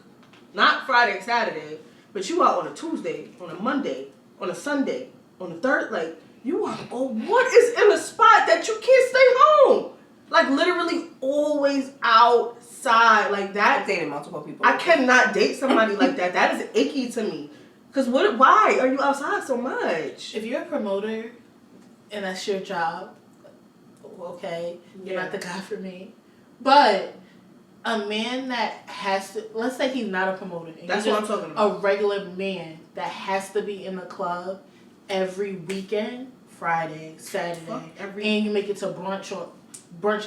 Not Friday and Saturday, but you out on a Tuesday, on a Monday, on a Sunday, on a third, like, you are, what is in a spot that you can't stay home? Like, literally always outside, like that. I've dated multiple people. I cannot date somebody like that. That is icky to me. Because why are you outside so much? If you're a promoter and that's your job, okay, you're not the guy for me. But a man that has to, let's say he's not a promoter. And That's he's what I'm just talking about. A regular man that has to be in the club every weekend, Friday, Saturday, and you make it to brunch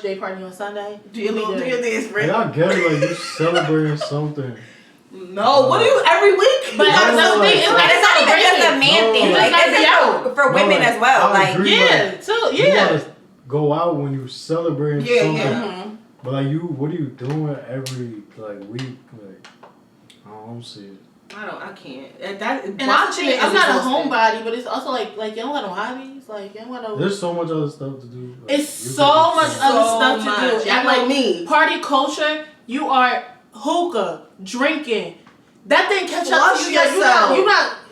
day party on Sunday. Do your dance, Like, friend. I get it. Like you celebrating something. No, what do you every week? But No, that's the thing. It's like- not It's not even just a man No, thing. like- Like, It's it's not for women like, as well. I Like, agree, Yeah, like, too. you Yeah. gotta go out when you celebrating Yeah, something. yeah. mhm. But like what are you doing every week? Like I don't see it. I can't. And that's the thing, I'm not a homebody, but it's also like you don't got no hobbies. Like, you don't got no. There's so much other stuff to do. Like, It's you so could much just- other So stuff to much. do. Act And like me. Party culture, you are hookah, drinking. That thing catch up Flush to you. Like, yourself.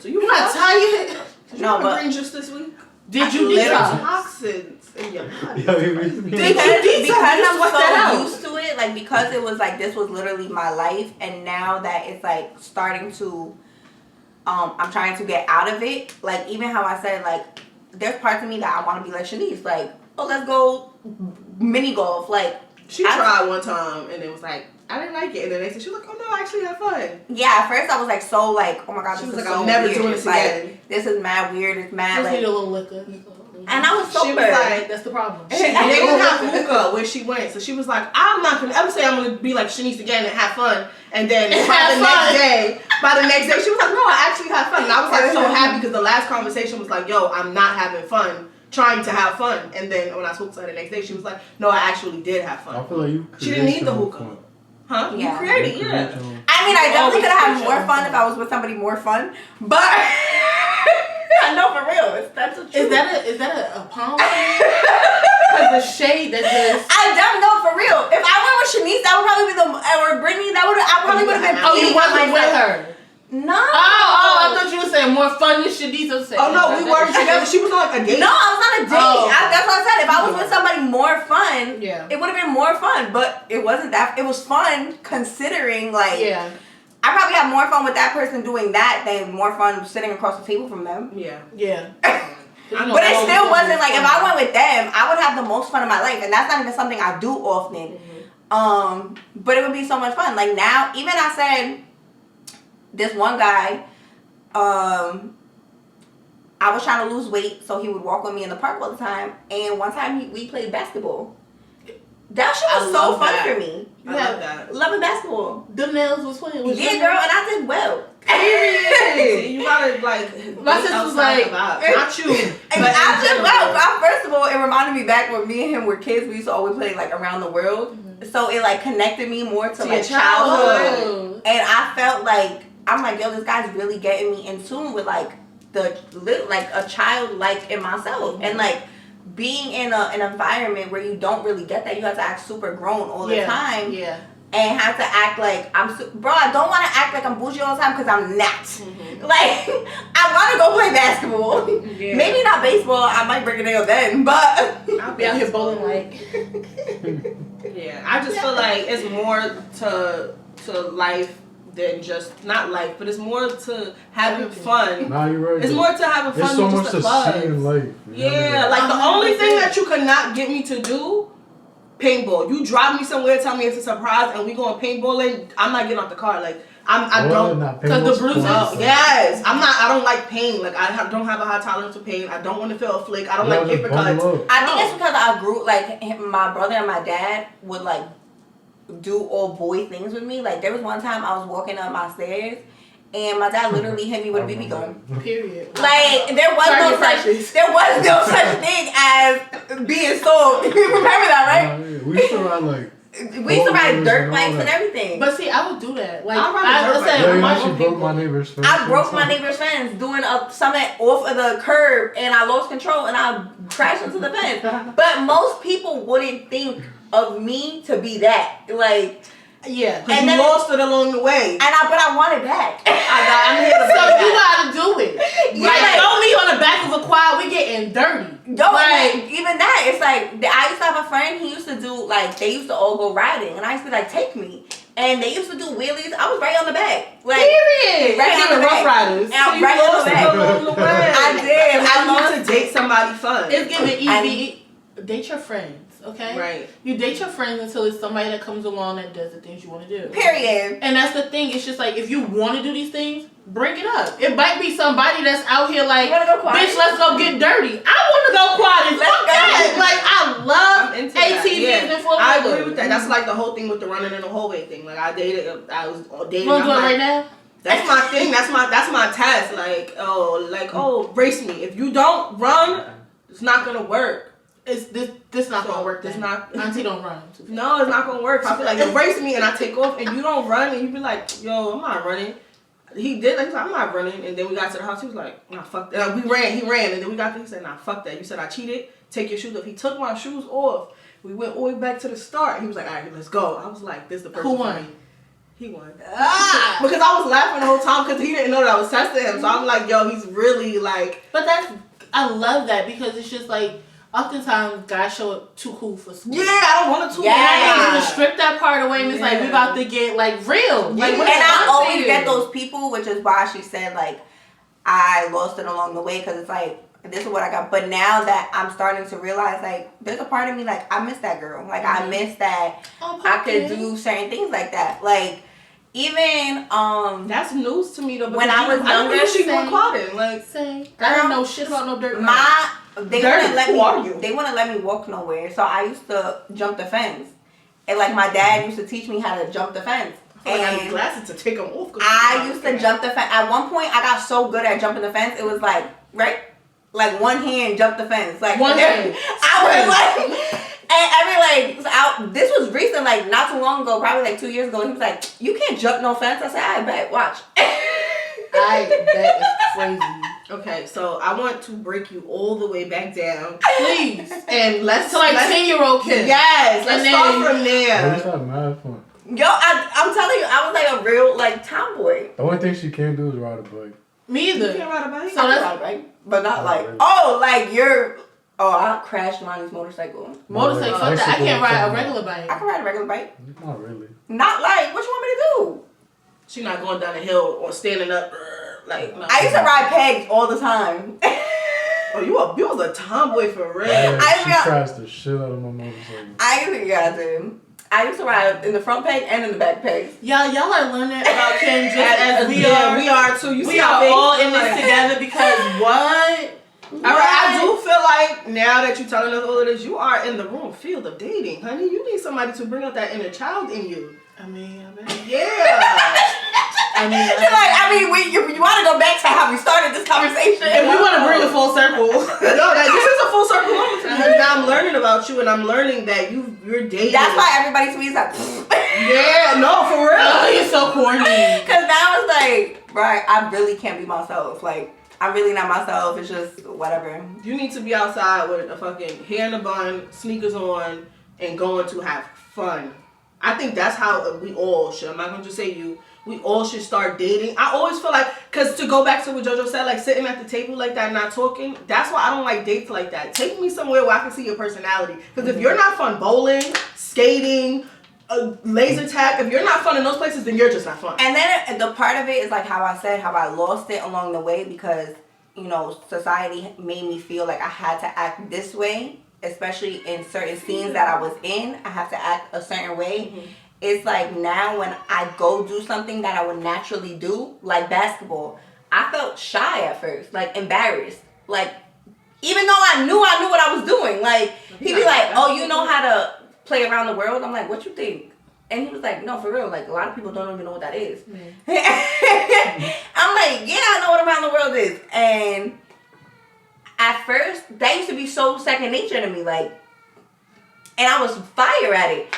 You're not tired. No, but green juice this week. Did you literally- detox? Toxins in your body. Yeah, you Did because you because I'm sweat that out? so used to it, like because it was like this was literally my life, and now that it's like starting to, I'm trying to get out of it. Like even how I said, like there's parts of me that I want to be like Shanice, like let's go mini golf, like She tried one time and it was like, I didn't like it. And then they said, she was like, oh no, I actually had fun. yeah. At first I was like so like oh my god, She this was is like, so I'm never weird. doing this Like, again. this is mad weird. It's mad Just like, need a little liquor. and I was sober. She was like, That's the problem. They didn't have hookah where she went, so she was like, I'm not gonna ever say I'm gonna be like Shanice again and have fun. And then by the next day, she was like, no, I actually had fun. And I was like so happy because the last conversation was like, yo, I'm not having fun, trying to have fun. And then when I spoke to her the next day, she was like, no, I actually did have I fun. feel like you. She didn't need the create your own hookah. fun. Huh? Yeah. You created, You yeah. create your own- I mean, I definitely could have had Always more create fun your if I was with somebody more fun, but I know for real, that's the truth. Is that a palm? Because the shade that just. I don't know for real. If I went with Shanice, that would probably be or Brittany. I probably would have been. Oh, you peeing on wasn't with myself. her. No. Oh, I thought you were saying more fun than Shanice was saying. Oh no, we were together. She was on like a date. No, I was on a date. Oh. That's what I said. If I was with somebody more fun, Yeah. it would have been more fun. But it wasn't that. It was fun considering like. Yeah. I probably had more fun with that person doing that than more fun sitting across the table from them. Yeah. Yeah. But it still wasn't like if I went with them, I would have the most fun of my life, and that's not even something I do often. But it would be so much fun. Like now, even I said this one guy, I was trying to lose weight, so he would walk with me in the park all the time. And one time we played basketball. That shit was I so love fun that. for me. I love that. Loving basketball. Them nails was playing. Yeah, girl, and I did well. Period. You gotta like. My sister was like, not you. And I did well. First of all, it reminded me back when me and him were kids. We used to always play like around the world. So it like connected me more to your like childhood. childhood. And I felt like I'm like, yo, this guy's really getting me in tune with like the like a child like in myself. And like being in an environment where you don't really get that, you have to act super grown all the time. Yeah. And have to act like bro, I don't want to act like I'm bougie all the time because I'm not. Like, I want to go play basketball. Yeah. Maybe not baseball. I might break a nail then, but I'll be out here bowling like. Yeah, I just feel like it's more to life than just not life, but it's more to having fun. Nah, you're right. It's more to having fun There's so than much just to the buzz. see in life. You know what I Yeah, mean? like the 100%. only thing that you could not get me to do, paintball. You drive me somewhere, tell me it's a surprise, and we going paintballing. I'm not getting off the car. Like I don't. Because the bruises. Yes, I don't like pain. Like don't have a high tolerance for pain. I don't want to feel a flick. I don't like paper cuts. I think it's because I grew like my brother and my dad would like do all boy things with me. Like there was one time I was walking up my stairs and my dad literally hit me with a BB gun. Period. Like there was no such thing as being sold. You remember that, right? Yeah, we used to ride like. We used to ride dirt bikes and everything. But see, I would do that. Like I You actually broke my neighbor's fence. I broke my neighbor's fence doing something off of the curb, and I lost control, and I crashed into the fence. But most people wouldn't think of me to be that. Like, yeah. And you lost it along the way. But I want it back. I'm here to So you gotta do it. Yeah, like throw me on the back of a quad, we getting dirty. Like, even that, it's like, I used to have a friend, he used to do, like, they used to all go riding, and I used to be like, take me. And they used to do wheelies, I was right on the back. Like, period. Right on the back. Rough Riders. And I'm right on the back. along the way. I did. I want to date somebody fun. It's giving easy. Date your friends. Okay? Right. You date your friends until it's somebody that comes along that does the things you want to do. Period. And that's the thing. It's just like, if you want to do these things, bring it up. It might be somebody that's out here like, bitch, let's go get dirty. I want to go quad. Fuck that. Like, I love ATVs and 4 wheelers. I agree with that. That's like the whole thing with the running in the hallway thing. Like, I was dating. You want to do it right now? That's my thing. That's my test. Like, race me. If you don't run, it's not gonna work. This not gonna work. It's not. Auntie don't run. No, it's not gonna work. I feel like you race me and I take off and you don't run and you be like, yo, I'm not running. He did. Like, he's like, I'm not running. And then we got to the house. He was like, nah, fuck that. We ran. He ran. And then we got there. He said, nah, fuck that. You said I cheated. Take your shoes off. He took my shoes off. We went all the way back to the start. He was like, all right, let's go. I was like, this is the person. Who for won? me. He won. Because I was laughing the whole time because he didn't know that I was testing him. So I'm like, yo, he's really like. But I love that because it's just like, oftentimes guys show up too cool for school. Yeah, I don't want to too cool. And I need you to strip that part away and it's like, we about to get like real. Like, And I always get those people, which is why she said like, I lost it along the way because it's like, this is what I got. But now that I'm starting to realize like, there's a part of me like, I miss that girl. Like, I miss that I could do certain things like that. Like, even that's news to me though. When I was younger, she went quadding. Like, I don't know shit about no dirt. They wouldn't let me walk nowhere. So I used to jump the fence. And like my dad used to teach me how to jump the fence. And I need glasses to take them off. I used to jump the fence. At one point, I got so good at jumping the fence. It was like, right? Like one hand jump the fence. Like one hand. I was like, this was recent, like not too long ago, probably like 2 years ago. He was like, you can't jump no fence. I said, I bet, watch. I bet it's crazy. Okay, so I want to break you all the way back down. Please. And let's to like 10-year-old kids. Yes, let's start from there. It's not mad fun. Yo, I'm telling you, I was like a real like tomboy. The only thing she can't do is ride a bike. Me either. You can't ride a bike? So that's ride a bike, but not like really. I crashed Lonnie's motorcycle. Motorcycle, fuck that. I can't ride a regular bike. I can ride a regular bike. Not really. Not like, what you want me to do? She not going down the hill or standing up. Like, no. I used to ride pegs all the time. Oh, you was a tomboy for real. Yeah, she crashed the shit out of my motorcycle. I used to ride in the front peg and in the back peg. Y'all are learning about Kim just as we are. We are too. You see we are all in this together because what? All right, I do feel like now that you're telling us all of this, you are in the wrong field of dating, honey. You need somebody to bring out that inner child in you. I mean, I bet. Yeah. You want to go back to how we started this conversation. If we want to bring it full circle. No, this is a full circle moment for me. Now I'm learning about you, and I'm learning that you're dating. That's why everybody to me is like, yeah, no, for real. Oh, you're so corny. Because now it's like, right, I really can't be myself. Like, I'm really not myself. It's just whatever. You need to be outside with a fucking hair in a bun, sneakers on, and going to have fun. I think that's how we all should. I'm not going to just say you. We all should start dating. I always feel like, because to go back to what JoJo said, like sitting at the table like that, not talking, that's why I don't like dates like that. Take me somewhere where I can see your personality. Because if you're not fun bowling, skating, laser tag, if you're not fun in those places, then you're just not fun. And then the part of it is like how I said, how I lost it along the way because, society made me feel like I had to act this way, especially in certain scenes that I was in. I have to act a certain way. Mm-hmm. It's like now when I go do something that I would naturally do, like basketball, I felt shy at first, like embarrassed. Like, even though I knew what I was doing. Like, he'd be like, oh, you know how to play around the world? I'm like, what you think? And he was like, no, for real, like, a lot of people don't even know what that is. Mm. I'm like, yeah, I know what around the world is. And at first, that used to be so second nature to me, like, and I was fire at it.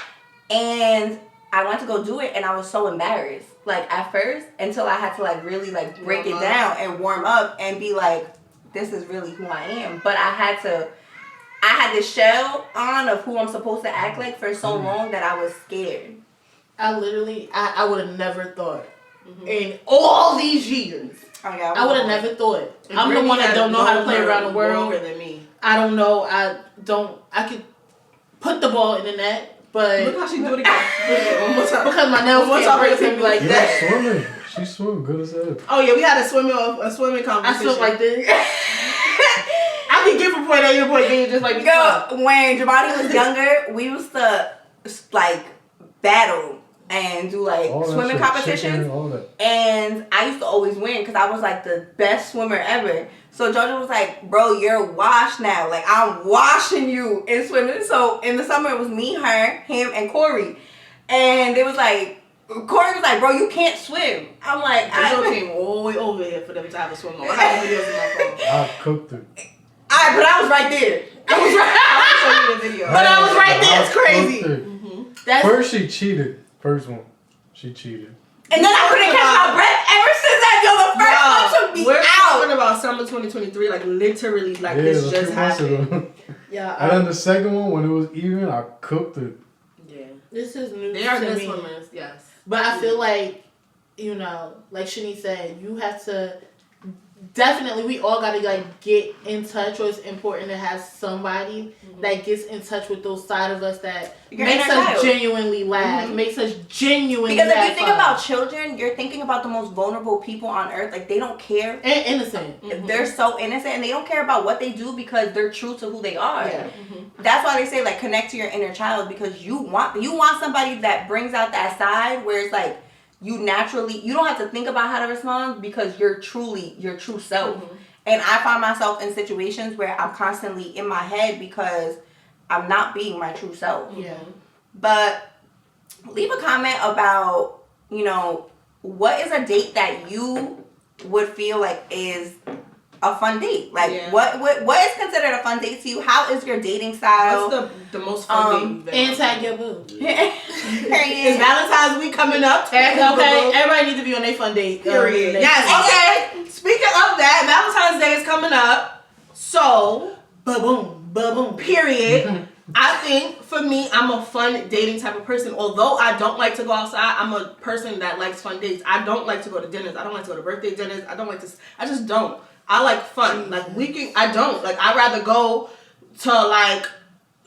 And I went to go do it, and I was so embarrassed, like, at first, until I had to, like, really, like, break it down and warm up and be like, this is really who I am. But I had this shell on of who I'm supposed to act like for so long that I was scared. I would have never thought in all these years. Oh, yeah, I would have never thought. I'm the one that don't know how to play around the world. Longer than me. I don't know. I could put the ball in the net, but Look how she do it again. One more time. because my nails can't break me like Yeah, that. swimming. She swim good as hell. Oh yeah, we had a swimming I competition. swim like this. I can get from point A to point B just like Girl, when Giovanni was younger, we used to, like, battle and do, like, All that swimming shit, competitions. chicken, all that. And I used to always win because I was, like, the best swimmer ever. So Jojo was like, bro, you're washed now. Like, I'm washing you in swimming. So in the summer, it was me, her, him, and Corey. And it was like, Corey was like, bro, you can't swim. I'm like, I came all the way over here for them to have a swim on. I have videos in my phone. I cooked it. but I was right there. I was right. I'll show you the video. But I was right there. It's crazy. Crazy. That's First she cheated. First one. She cheated. And then I couldn't catch my breath ever since that. Yo, the first one took me we're out. talking about summer 2023, like literally, like Yeah, this a just few months happened. ago. yeah. And then the second one, when it was even, I cooked it. Yeah, This is new they are to good me. swimmers. Yes, But I feel like, you know, like Shani said, you have to definitely, we all got to like get in touch, or it's important to have somebody that gets in touch with those side of us that Your makes inner us child. genuinely laugh, makes us genuinely Because if have you think fun. about children, you're thinking about the most vulnerable people on earth. Like, they don't care. and innocent. They're so innocent, and they don't care about what they do because they're true to who they are. Yeah. That's why they say, like, connect to your inner child, because you want somebody that brings out that side where it's like you don't have to think about how to respond because you're truly your true self. And I find myself in situations where I'm constantly in my head because I'm not being my true self. Yeah. But leave a comment about, you know, what is a date that you would feel like is a fun date? Like, what is considered a fun date to you? How is your dating style? what's the most fun date you've been And on? tag your boo. Is Valentine's week coming up? Tag your Okay, boo. everybody needs to be on their fun date. Period. Yes. Okay. Speaking of that, Valentine's Day is coming up. So, Ba-boom. Ba-boom. period. I think for me, I'm a fun dating type of person. Although I don't like to go outside, I'm a person that likes fun dates. I don't like to go to dinners. I don't like to go to birthday dinners. I just don't. I like fun. Like I don't. Like, I'd rather go to like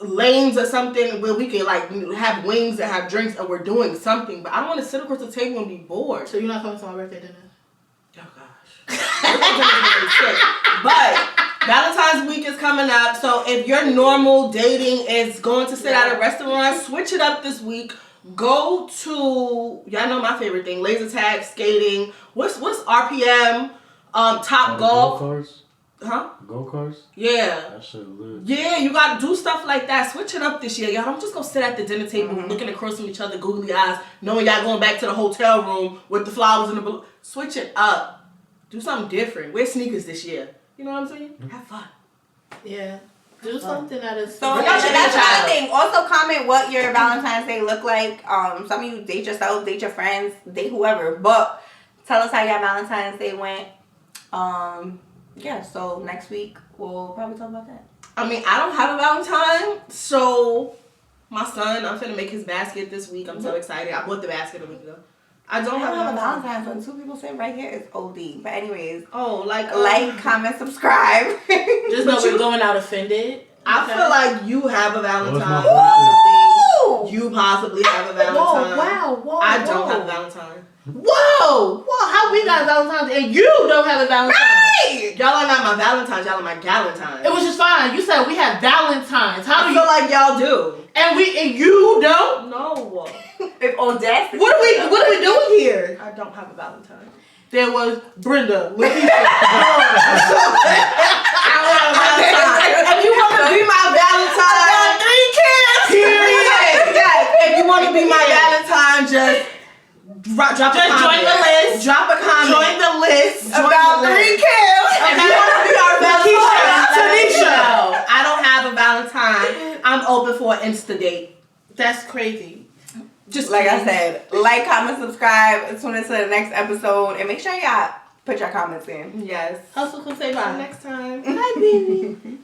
lanes or something where we can like have wings and have drinks and we're doing something. But I don't want to sit across the table and be bored. So you're not coming to my birthday dinner? Oh gosh. But Valentine's week is coming up, so if your normal dating is going to sit at a restaurant, switch it up this week. Go to, y'all know my favorite thing, laser tag, skating. What's RPM? Top golf. Go-karts? Huh? Go-karts? Yeah. That shit lit. Yeah, you gotta do stuff like that. Switch it up this year. Y'all don't just go sit at the dinner table looking across from each other, googly eyes, knowing y'all going back to the hotel room with the flowers and the balloons. Switch it up. Do something different. Wear sneakers this year. You know what I'm saying? Have fun. Yeah. Do something that is So Bring out your that's inner another child. thing. Also comment what your Valentine's Day look like. Some of you date yourself, date your friends, date whoever. But tell us how your Valentine's Day went. Yeah, so next week we'll probably talk about that. I mean, I don't have a Valentine, so my son, I'm finna make his basket this week. I'm so excited. I bought the basket a week ago. I don't have a Valentine. Valentine's when two people sit right here is OD. But anyways, Oh, like comment, subscribe. Just know we're going out offended. I feel like you have a Valentine. my birthday. You possibly have a Valentine. Whoa. I don't have a Valentine. Whoa. How we got Valentine's and you don't have a Valentine? Right. Y'all are not my Valentines. Y'all are my Galentines. It was just fine. You said we have Valentine's. How I do feel you? like y'all do. And you don't? No. It's audacity. What are we doing here? I don't have a Valentine. There was Brenda, Lakeisha. I don't have a Valentine. If you want to be my Valentine, I got 3 kids. period. Yes. If you want to be my Valentine, Drop a Just comment. join the list. Drop a comment. Join the list. About the 3 list. kills. If you want to be our Tanisha. Tanisha. I don't have a Valentine. I'm open for an Insta date. That's crazy. Just like I said, like, comment, subscribe. Tune into the next episode, and make sure y'all put your comments in. Yes. Hustle, come say Till bye. next time. Bye, baby.